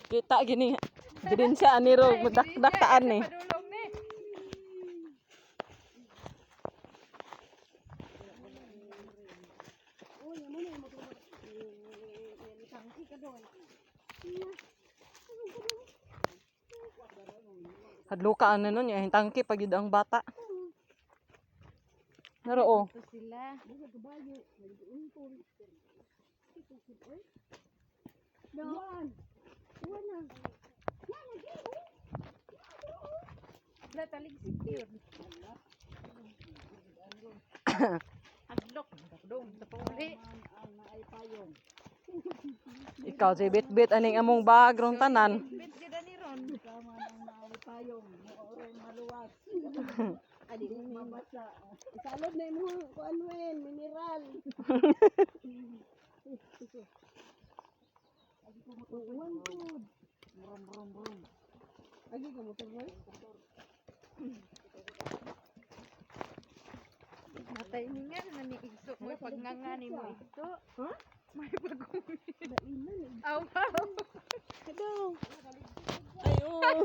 Kita gini. Gidin siya aniro daktaan ni. Padulong ni. Hadluka ano nun yung tangki pag yun ang bata. Naro oh. Ito sila. Wala taligsik yun. Hadlok. Dong, tapuli. Ikaw si bit-bit aning among bag rong tanan. Bit gida ni Ron. Isalod na mo kuan wen mineral. Uwan food. Brum. Lagi ka motor boy? Matay ni nga na ni igso mo pag ngangani mo ito. Ha? May bagong. Daiman. Aw, wow. Hello. Ay oh.